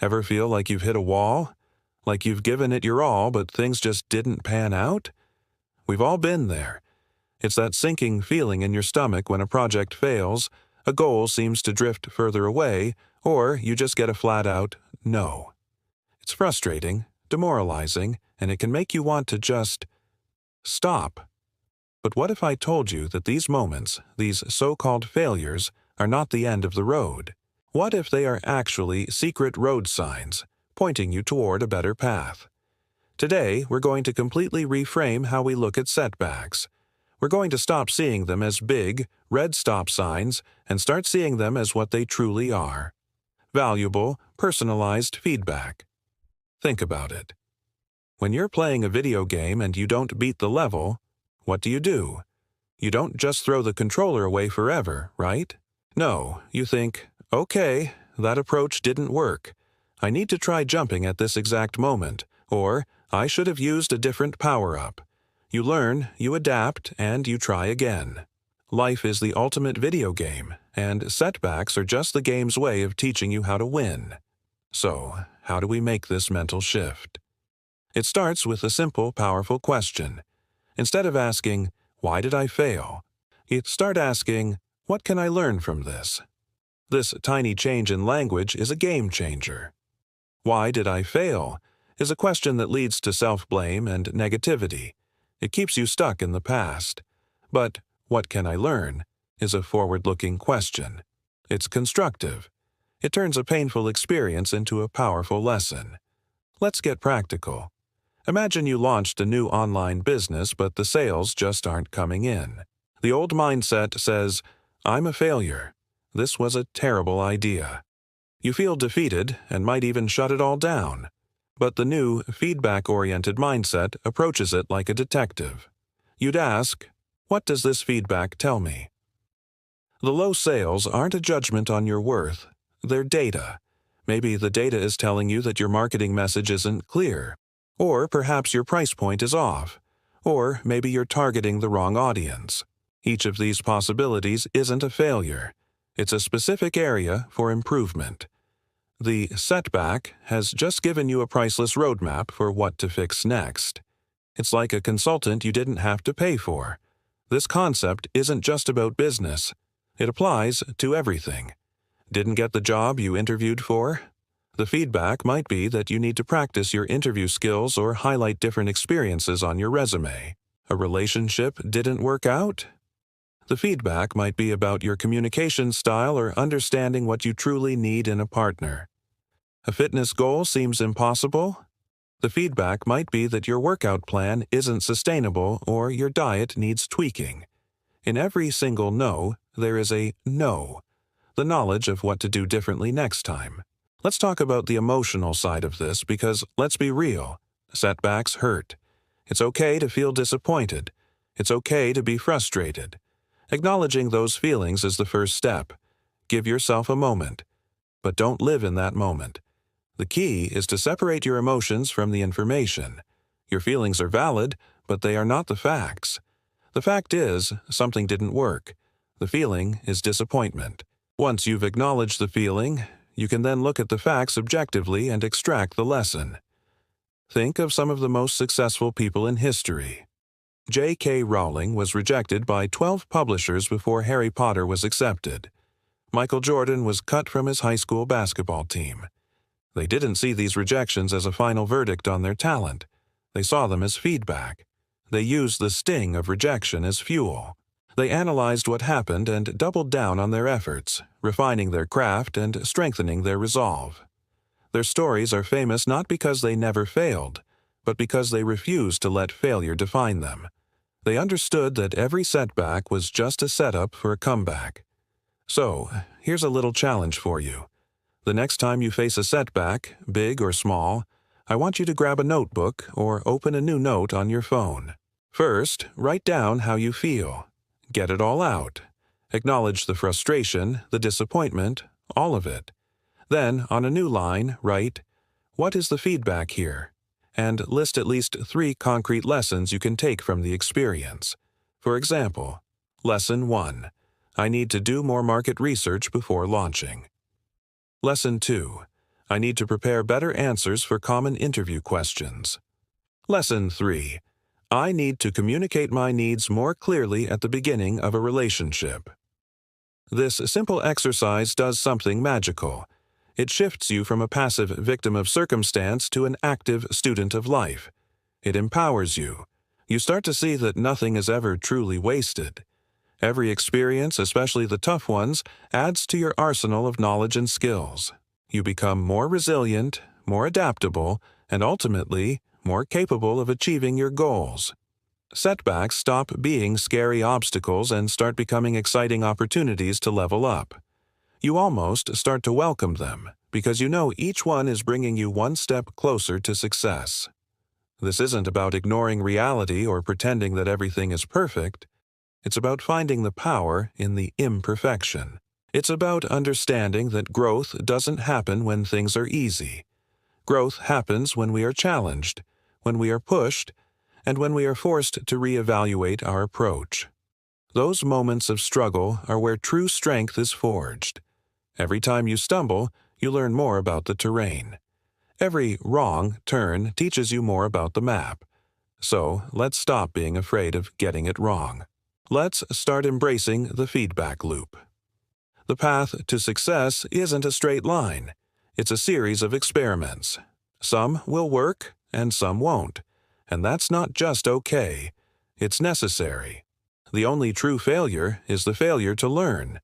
Ever feel like you've hit a wall? Like you've given it your all, but things just didn't pan out? We've all been there. It's that sinking feeling in your stomach when a project fails, a goal seems to drift further away, or you just get a flat-out no. It's frustrating, demoralizing, and it can make you want to just stop. But what if I told you that these moments, these so-called failures, are not the end of the road? What if they are actually secret road signs, pointing you toward a better path? Today, we're going to completely reframe how we look at setbacks. We're going to stop seeing them as big, red stop signs and start seeing them as what they truly are: valuable, personalized feedback. Think about it. When you're playing a video game and you don't beat the level, what do? You don't just throw the controller away forever, right? No, you think, okay, that approach didn't work. I need to try jumping at this exact moment, or I should have used a different power-up. You learn, you adapt, and you try again. Life is the ultimate video game, and setbacks are just the game's way of teaching you how to win. So, how do we make this mental shift? It starts with a simple, powerful question. Instead of asking, why did I fail? You start asking, what can I learn from this? This tiny change in language is a game changer. Why did I fail? Is a question that leads to self-blame and negativity. It keeps you stuck in the past. But what can I learn is a forward-looking question. It's constructive. It turns a painful experience into a powerful lesson. Let's get practical. Imagine you launched a new online business, but the sales just aren't coming in. The old mindset says, I'm a failure. This was a terrible idea. You feel defeated and might even shut it all down. But the new, feedback-oriented mindset approaches it like a detective. You'd ask, what does this feedback tell me? The low sales aren't a judgment on your worth. They're data. Maybe the data is telling you that your marketing message isn't clear. Or perhaps your price point is off. Or maybe you're targeting the wrong audience. Each of these possibilities isn't a failure. It's a specific area for improvement. The setback has just given you a priceless roadmap for what to fix next. It's like a consultant you didn't have to pay for. This concept isn't just about business. It applies to everything. Didn't get the job you interviewed for? The feedback might be that you need to practice your interview skills or highlight different experiences on your resume. A relationship didn't work out? The feedback might be about your communication style or understanding what you truly need in a partner. A fitness goal seems impossible? The feedback might be that your workout plan isn't sustainable or your diet needs tweaking. In every single no, there is a no, the knowledge of what to do differently next time. Let's talk about the emotional side of this because, let's be real, setbacks hurt. It's okay to feel disappointed. It's okay to be frustrated. Acknowledging those feelings is the first step. Give yourself a moment. But don't live in that moment. The key is to separate your emotions from the information. Your feelings are valid, but they are not the facts. The fact is, something didn't work. The feeling is disappointment. Once you've acknowledged the feeling, you can then look at the facts objectively and extract the lesson. Think of some of the most successful people in history. J.K. Rowling was rejected by 12 publishers before Harry Potter was accepted. Michael Jordan was cut from his high school basketball team. They didn't see these rejections as a final verdict on their talent. They saw them as feedback. They used the sting of rejection as fuel. They analyzed what happened and doubled down on their efforts, refining their craft and strengthening their resolve. Their stories are famous not because they never failed, but because they refused to let failure define them. They understood that every setback was just a setup for a comeback. So, here's a little challenge for you. The next time you face a setback, big or small, I want you to grab a notebook or open a new note on your phone. First, write down how you feel. Get it all out. Acknowledge the frustration, the disappointment, all of it. Then, on a new line, write, what is the feedback here? And list at least 3 concrete lessons you can take from the experience. For example, Lesson 1. I need to do more market research before launching. Lesson 2. I need to prepare better answers for common interview questions. Lesson 3. I need to communicate my needs more clearly at the beginning of a relationship. This simple exercise does something magical. It shifts you from a passive victim of circumstance to an active student of life. It empowers you. You start to see that nothing is ever truly wasted. Every experience, especially the tough ones, adds to your arsenal of knowledge and skills. You become more resilient, more adaptable, and ultimately, more capable of achieving your goals. Setbacks stop being scary obstacles and start becoming exciting opportunities to level up. You almost start to welcome them, because you know each one is bringing you one step closer to success. This isn't about ignoring reality or pretending that everything is perfect. It's about finding the power in the imperfection. It's about understanding that growth doesn't happen when things are easy. Growth happens when we are challenged, when we are pushed, and when we are forced to reevaluate our approach. Those moments of struggle are where true strength is forged. Every time you stumble, you learn more about the terrain. Every wrong turn teaches you more about the map. So, let's stop being afraid of getting it wrong. Let's start embracing the feedback loop. The path to success isn't a straight line. It's a series of experiments. Some will work, and some won't. And that's not just okay. It's necessary. The only true failure is the failure to learn.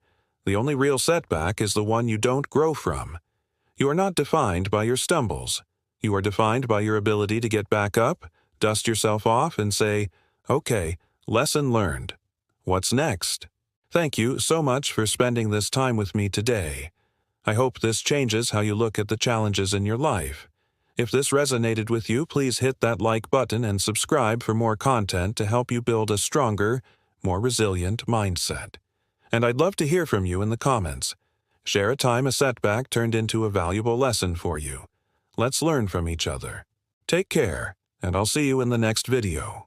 The only real setback is the one you don't grow from. You are not defined by your stumbles. You are defined by your ability to get back up, dust yourself off, and say, "Okay, lesson learned. What's next?" Thank you so much for spending this time with me today. I hope this changes how you look at the challenges in your life. If this resonated with you, please hit that like button and subscribe for more content to help you build a stronger, more resilient mindset. And I'd love to hear from you in the comments. Share a time a setback turned into a valuable lesson for you. Let's learn from each other. Take care, and I'll see you in the next video.